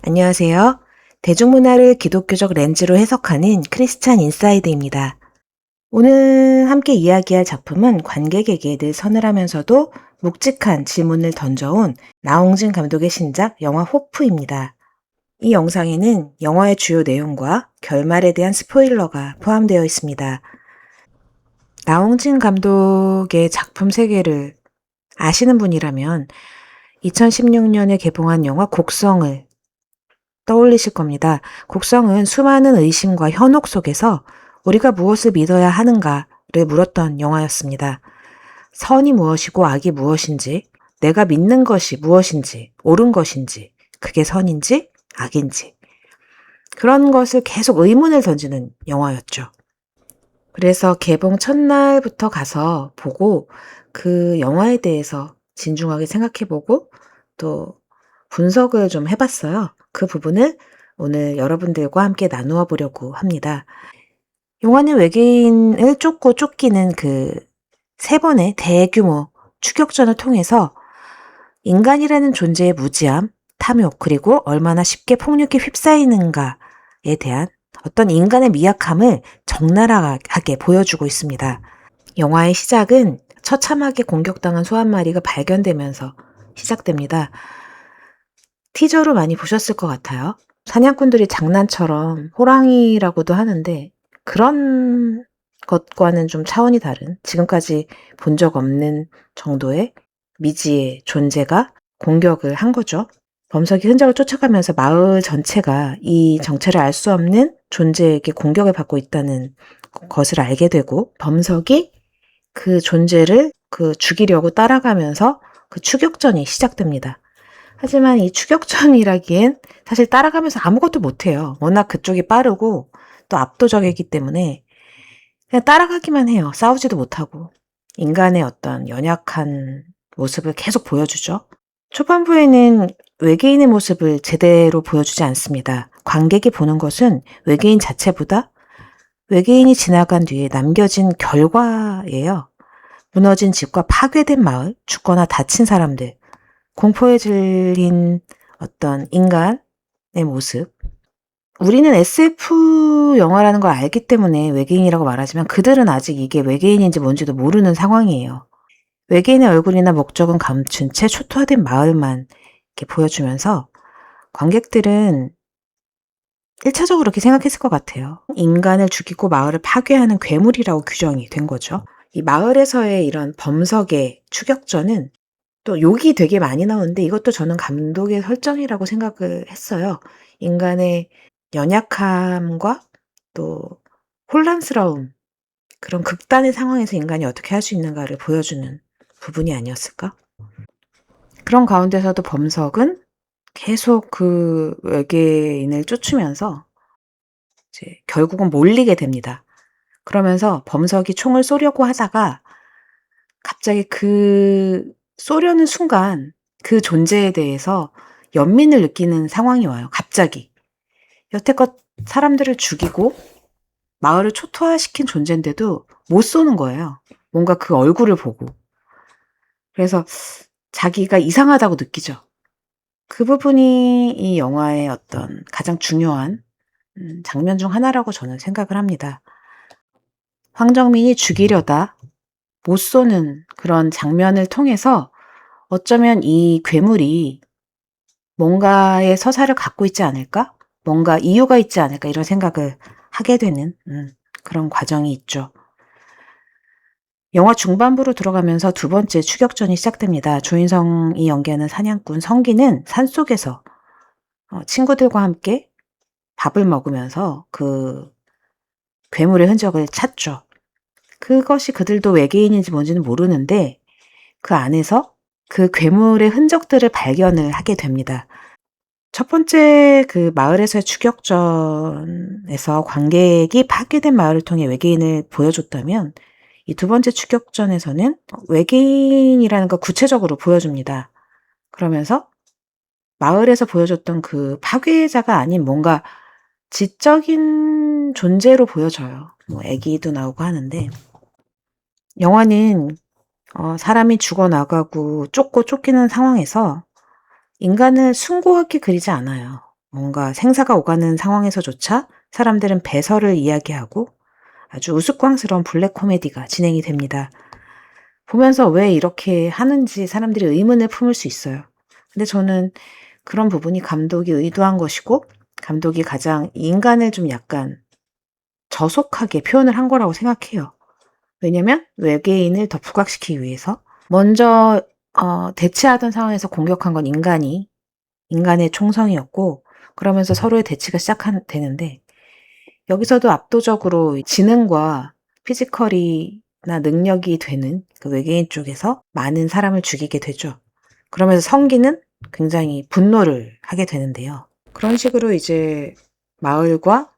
안녕하세요. 대중문화를 기독교적 렌즈로 해석하는 크리스찬 인사이드입니다. 오늘 함께 이야기할 작품은 관객에게 늘 서늘하면서도 묵직한 질문을 던져온 나홍진 감독의 신작 영화 호프입니다. 이 영상에는 영화의 주요 내용과 결말에 대한 스포일러가 포함되어 있습니다. 나홍진 감독의 작품 세계를 아시는 분이라면 2016년에 개봉한 영화 곡성을 떠올리실 겁니다. 곡성은 수많은 의심과 현혹 속에서 우리가 무엇을 믿어야 하는가를 물었던 영화였습니다. 선이 무엇이고 악이 무엇인지, 내가 믿는 것이 무엇인지, 옳은 것인지, 그게 선인지 악인지, 그런 것을 계속 의문을 던지는 영화였죠. 그래서 개봉 첫날부터 가서 보고 그 영화에 대해서 진중하게 생각해보고 또 분석을 좀 해봤어요. 그 부분을 오늘 여러분들과 함께 나누어 보려고 합니다. 영화는 외계인을 쫓고 쫓기는 그 3번의 대규모 추격전을 통해서 인간이라는 존재의 무지함, 탐욕, 그리고 얼마나 쉽게 폭력에 휩싸이는가에 대한 어떤 인간의 미약함을 적나라하게 보여주고 있습니다. 영화의 시작은 처참하게 공격당한 소 한 마리가 발견되면서 시작됩니다. 티저로 많이 보셨을 것 같아요. 사냥꾼들이 장난처럼 호랑이라고도 하는데 그런 것과는 좀 차원이 다른 지금까지 본 적 없는 정도의 미지의 존재가 공격을 한 거죠. 범석이 흔적을 쫓아가면서 마을 전체가 이 정체를 알 수 없는 존재에게 공격을 받고 있다는 것을 알게 되고 범석이 그 존재를 죽이려고 따라가면서 그 추격전이 시작됩니다. 하지만 이 추격전이라기엔 사실 따라가면서 아무것도 못해요. 워낙 그쪽이 빠르고 또 압도적이기 때문에 그냥 따라가기만 해요. 싸우지도 못하고. 인간의 어떤 연약한 모습을 계속 보여주죠. 초반부에는 외계인의 모습을 제대로 보여주지 않습니다. 관객이 보는 것은 외계인 자체보다 외계인이 지나간 뒤에 남겨진 결과예요. 무너진 집과 파괴된 마을, 죽거나 다친 사람들, 공포에 질린 어떤 인간의 모습. 우리는 SF 영화라는 걸 알기 때문에 외계인이라고 말하지만 그들은 아직 이게 외계인인지 뭔지도 모르는 상황이에요. 외계인의 얼굴이나 목적은 감춘 채 초토화된 마을만 이렇게 보여주면서 관객들은 1차적으로 그렇게 생각했을 것 같아요. 인간을 죽이고 마을을 파괴하는 괴물이라고 규정이 된 거죠. 이 마을에서의 이런 범석의 추격전은 또 욕이 되게 많이 나오는데 이것도 저는 감독의 설정이라고 생각을 했어요. 인간의 연약함과 또 혼란스러움, 그런 극단의 상황에서 인간이 어떻게 할 수 있는가를 보여주는 부분이 아니었을까? 그런 가운데서도 범석은 계속 그 외계인을 쫓으면서 이제 결국은 몰리게 됩니다. 그러면서 범석이 총을 쏘려고 하다가 갑자기 쏘려는 순간 그 존재에 대해서 연민을 느끼는 상황이 와요. 갑자기. 여태껏 사람들을 죽이고 마을을 초토화시킨 존재인데도 못 쏘는 거예요. 뭔가 그 얼굴을 보고. 그래서 자기가 이상하다고 느끼죠. 그 부분이 이 영화의 어떤 가장 중요한 장면 중 하나라고 저는 생각을 합니다. 황정민이 죽이려다 못 쏘는 그런 장면을 통해서 어쩌면 이 괴물이 뭔가의 서사를 갖고 있지 않을까? 뭔가 이유가 있지 않을까? 이런 생각을 하게 되는 그런 과정이 있죠. 영화 중반부로 들어가면서 두 번째 추격전이 시작됩니다. 조인성이 연기하는 사냥꾼 성기는 산속에서 친구들과 함께 밥을 먹으면서 그 괴물의 흔적을 찾죠. 그것이 그들도 외계인인지 뭔지는 모르는데 그 안에서 그 괴물의 흔적들을 발견을 하게 됩니다. 첫 번째 그 마을에서의 추격전에서 관객이 파괴된 마을을 통해 외계인을 보여줬다면 이 두 번째 추격전에서는 외계인이라는 걸 구체적으로 보여줍니다. 그러면서 마을에서 보여줬던 그 파괴자가 아닌 뭔가 지적인 존재로 보여져요. 뭐 애기도 나오고 하는데 영화는 사람이 죽어나가고 쫓고 쫓기는 상황에서 인간을 숭고하게 그리지 않아요. 뭔가 생사가 오가는 상황에서조차 사람들은 배설을 이야기하고 아주 우스꽝스러운 블랙 코미디가 진행이 됩니다. 보면서 왜 이렇게 하는지 사람들이 의문을 품을 수 있어요. 근데 저는 그런 부분이 감독이 의도한 것이고 감독이 가장 인간을 좀 약간 저속하게 표현을 한 거라고 생각해요. 왜냐면 외계인을 더 부각시키기 위해서 먼저 대치하던 상황에서 공격한 건 인간의 총성이었고 그러면서 서로의 대치가 되는데 여기서도 압도적으로 지능과 피지컬이나 능력이 되는 그 외계인 쪽에서 많은 사람을 죽이게 되죠. 그러면서 성기는 굉장히 분노를 하게 되는데요. 그런 식으로 이제 마을과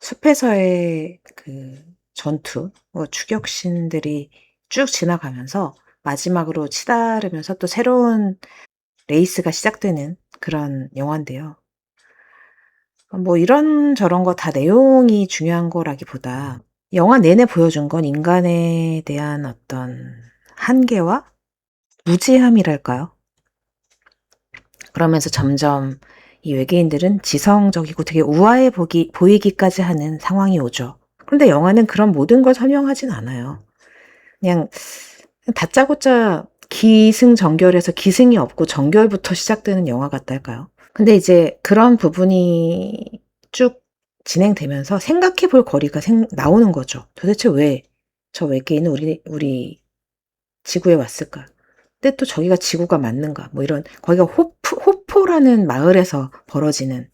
숲에서의 그 전투, 추격신들이 쭉 지나가면서 마지막으로 치달으면서 또 새로운 레이스가 시작되는 그런 영화인데요. 뭐 이런저런 거 다 내용이 중요한 거라기보다 영화 내내 보여준 건 인간에 대한 어떤 한계와 무지함이랄까요? 그러면서 점점 이 외계인들은 지성적이고 되게 우아해 보이기까지 하는 상황이 오죠. 그런데 영화는 그런 모든 걸 설명하진 않아요. 그냥 다짜고짜 기승전결해서 기승이 없고 전결부터 시작되는 영화 같달까요? 근데 이제 그런 부분이 쭉 진행되면서 생각해 볼 거리가 나오는 거죠. 도대체 왜 저 외계인은 우리 지구에 왔을까? 근데 또 저기가 지구가 맞는가? 뭐 이런, 거기가 호포라는 마을에서 벌어지는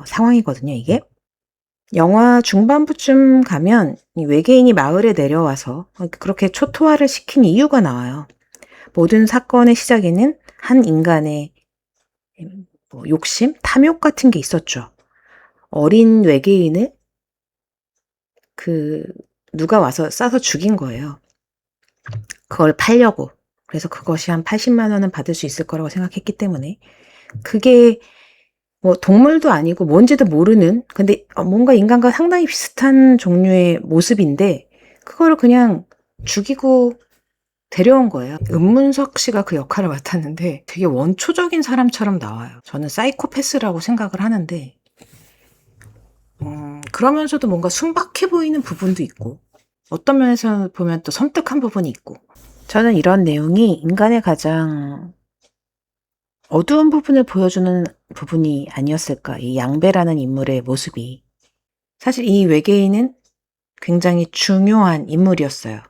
상황이거든요, 이게. 영화 중반부쯤 가면 이 외계인이 마을에 내려와서 그렇게 초토화를 시킨 이유가 나와요. 모든 사건의 시작에는 한 인간의 욕심, 탐욕 같은 게 있었죠. 어린 외계인을 누가 와서 싸서 죽인 거예요. 그걸 팔려고. 그래서 그것이 한 80만 원은 받을 수 있을 거라고 생각했기 때문에 그게 뭐 동물도 아니고 뭔지도 모르는, 근데 뭔가 인간과 상당히 비슷한 종류의 모습인데 그거를 그냥 죽이고 데려온 거예요. 은문석 씨가 그 역할을 맡았는데 되게 원초적인 사람처럼 나와요. 저는 사이코패스라고 생각을 하는데 그러면서도 뭔가 순박해 보이는 부분도 있고 어떤 면에서 보면 또 섬뜩한 부분이 있고, 저는 이런 내용이 인간의 가장 어두운 부분을 보여주는 부분이 아니었을까. 이 양배라는 인물의 모습이. 사실 이 외계인은 굉장히 중요한 인물이었어요.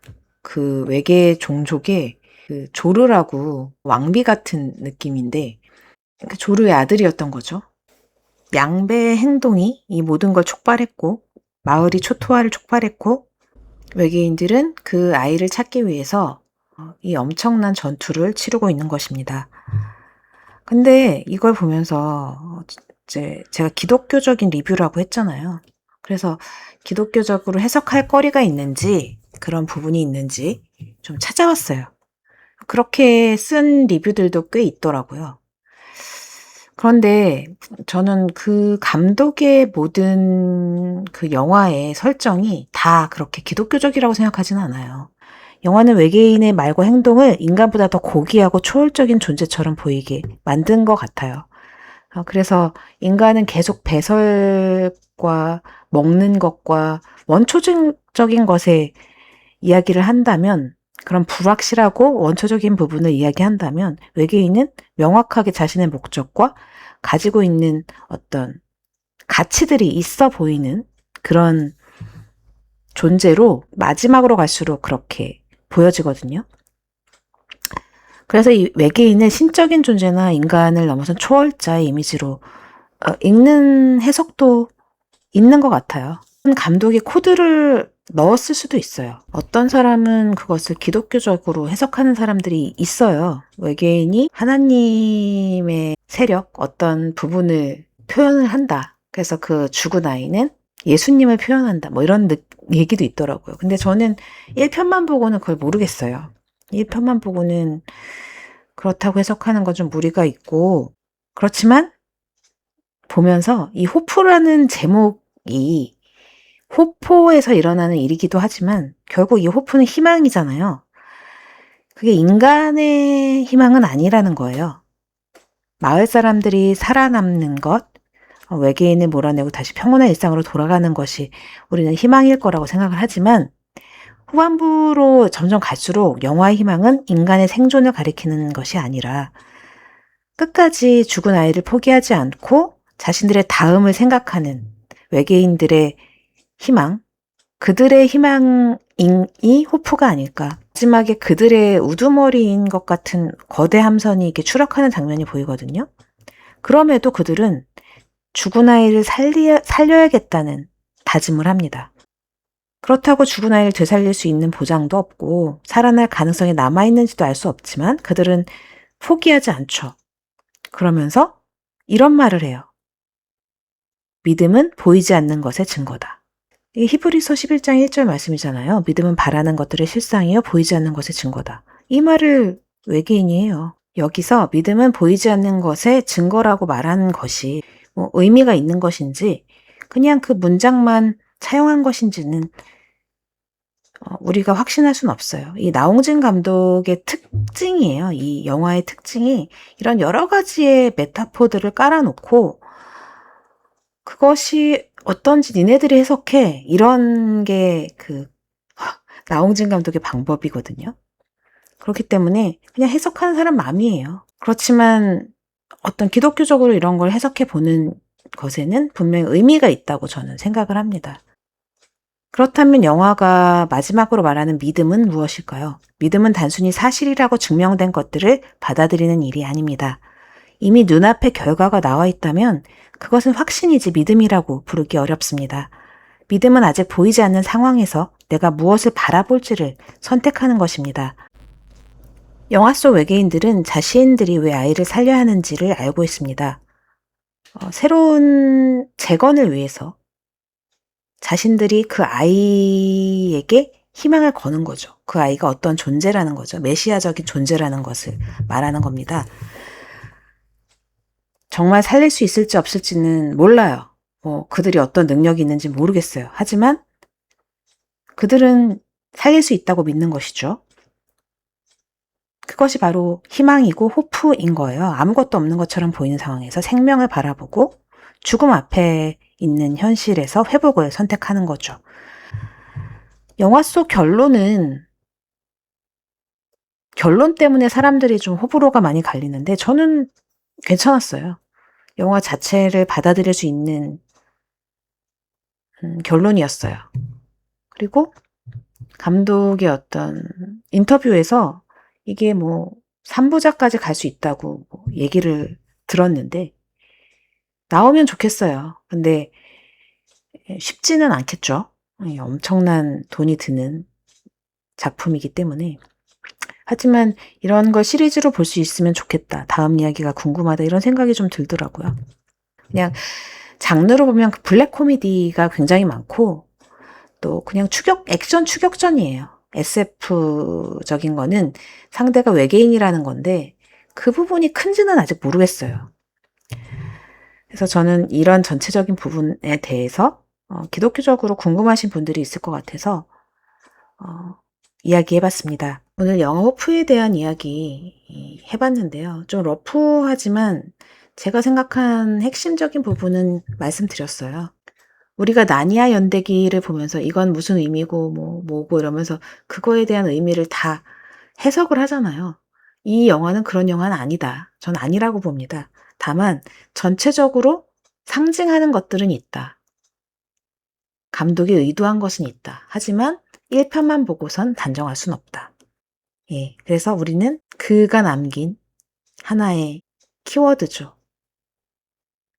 그 외계 종족의 그 조르라고 왕비 같은 느낌인데 그 조르의 아들이었던 거죠. 양배의 행동이 이 모든 걸 촉발했고 마을이 초토화를 촉발했고 외계인들은 그 아이를 찾기 위해서 이 엄청난 전투를 치르고 있는 것입니다. 근데 이걸 보면서 이제 제가 기독교적인 리뷰라고 했잖아요. 그래서 기독교적으로 해석할 거리가 있는지 그런 부분이 있는지 좀 찾아봤어요. 그렇게 쓴 리뷰들도 꽤 있더라고요. 그런데 저는 그 감독의 모든 그 영화의 설정이 다 그렇게 기독교적이라고 생각하지는 않아요. 영화는 외계인의 말과 행동을 인간보다 더 고귀하고 초월적인 존재처럼 보이게 만든 것 같아요. 그래서 인간은 계속 배설과 먹는 것과 원초적인 것에 이야기를 한다면, 그런 불확실하고 원초적인 부분을 이야기한다면 외계인은 명확하게 자신의 목적과 가지고 있는 어떤 가치들이 있어 보이는 그런 존재로 마지막으로 갈수록 그렇게 보여지거든요. 그래서 이 외계인을 신적인 존재나 인간을 넘어선 초월자의 이미지로 읽는 해석도 있는 것 같아요. 감독이 코드를 넣었을 수도 있어요. 어떤 사람은 그것을 기독교적으로 해석하는 사람들이 있어요. 외계인이 하나님의 세력, 어떤 부분을 표현을 한다. 그래서 그 죽은 아이는 예수님을 표현한다. 뭐 이런 얘기도 있더라고요. 근데 저는 1편만 보고는 그걸 모르겠어요. 1편만 보고는 그렇다고 해석하는 건 좀 무리가 있고, 그렇지만 보면서 이 호프라는 제목이 호포에서 일어나는 일이기도 하지만 결국 이 호프는 희망이잖아요. 그게 인간의 희망은 아니라는 거예요. 마을 사람들이 살아남는 것, 외계인을 몰아내고 다시 평온한 일상으로 돌아가는 것이 우리는 희망일 거라고 생각을 하지만 후반부로 점점 갈수록 영화의 희망은 인간의 생존을 가리키는 것이 아니라 끝까지 죽은 아이를 포기하지 않고 자신들의 다음을 생각하는 외계인들의 희망, 그들의 희망이 호프가 아닐까. 마지막에 그들의 우두머리인 것 같은 거대 함선이 이렇게 추락하는 장면이 보이거든요. 그럼에도 그들은 죽은 아이를 살려야겠다는 다짐을 합니다. 그렇다고 죽은 아이를 되살릴 수 있는 보장도 없고 살아날 가능성이 남아있는지도 알 수 없지만 그들은 포기하지 않죠. 그러면서 이런 말을 해요. 믿음은 보이지 않는 것의 증거다. 이게 히브리서 11장 1절 말씀이잖아요. 믿음은 바라는 것들의 실상이요 보이지 않는 것의 증거다. 이 말을 외계인이 해요. 여기서 믿음은 보이지 않는 것의 증거라고 말하는 것이 뭐 의미가 있는 것인지 그냥 그 문장만 차용한 것인지는 우리가 확신할 수는 없어요. 이 나홍진 감독의 특징이에요. 이 영화의 특징이 이런 여러 가지의 메타포들을 깔아놓고 그것이 어떤지 니네들이 해석해. 이런 게 나홍진 감독의 방법이거든요. 그렇기 때문에 그냥 해석하는 사람 마음이에요. 그렇지만 어떤 기독교적으로 이런 걸 해석해 보는 것에는 분명히 의미가 있다고 저는 생각을 합니다. 그렇다면 영화가 마지막으로 말하는 믿음은 무엇일까요? 믿음은 단순히 사실이라고 증명된 것들을 받아들이는 일이 아닙니다. 이미 눈앞에 결과가 나와 있다면 그것은 확신이지 믿음이라고 부르기 어렵습니다. 믿음은 아직 보이지 않는 상황에서 내가 무엇을 바라볼지를 선택하는 것입니다. 영화 속 외계인들은 자신들이 왜 아이를 살려야 하는지를 알고 있습니다. 새로운 재건을 위해서 자신들이 그 아이에게 희망을 거는 거죠. 그 아이가 어떤 존재라는 거죠. 메시아적인 존재라는 것을 말하는 겁니다. 정말 살릴 수 있을지 없을지는 몰라요. 그들이 어떤 능력이 있는지 모르겠어요. 하지만 그들은 살릴 수 있다고 믿는 것이죠. 그것이 바로 희망이고 호프인 거예요. 아무것도 없는 것처럼 보이는 상황에서 생명을 바라보고 죽음 앞에 있는 현실에서 회복을 선택하는 거죠. 영화 속 결론 때문에 사람들이 좀 호불호가 많이 갈리는데 저는 괜찮았어요. 영화 자체를 받아들일 수 있는 결론이었어요. 그리고 감독의 어떤 인터뷰에서 이게 3부작까지 갈 수 있다고 얘기를 들었는데 나오면 좋겠어요. 근데 쉽지는 않겠죠. 엄청난 돈이 드는 작품이기 때문에. 하지만 이런 걸 시리즈로 볼 수 있으면 좋겠다. 다음 이야기가 궁금하다. 이런 생각이 좀 들더라고요. 그냥 장르로 보면 블랙 코미디가 굉장히 많고 또 그냥 액션 추격전이에요. SF적인 거는 상대가 외계인이라는 건데 그 부분이 큰지는 아직 모르겠어요. 그래서 저는 이런 전체적인 부분에 대해서 기독교적으로 궁금하신 분들이 있을 것 같아서 이야기해봤습니다. 오늘 영화 호프에 대한 이야기 해봤는데요. 좀 러프하지만 제가 생각한 핵심적인 부분은 말씀드렸어요. 우리가 나니아 연대기를 보면서 이건 무슨 의미고 뭐고 이러면서 그거에 대한 의미를 다 해석을 하잖아요. 이 영화는 그런 영화는 아니다. 전 아니라고 봅니다. 다만 전체적으로 상징하는 것들은 있다. 감독이 의도한 것은 있다. 하지만 1편만 보고선 단정할 순 없다. 그래서 우리는 그가 남긴 하나의 키워드죠.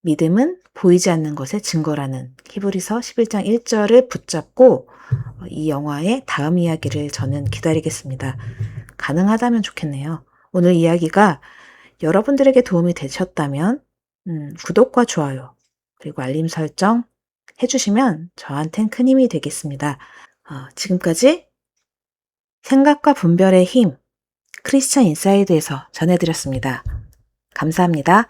믿음은 보이지 않는 것의 증거라는 히브리서 11장 1절을 붙잡고 이 영화의 다음 이야기를 저는 기다리겠습니다. 가능하다면 좋겠네요. 오늘 이야기가 여러분들에게 도움이 되셨다면 구독과 좋아요 그리고 알림 설정 해주시면 저한텐 큰 힘이 되겠습니다. 지금까지 생각과 분별의 힘 크리스찬 인사이드에서 전해드렸습니다. 감사합니다.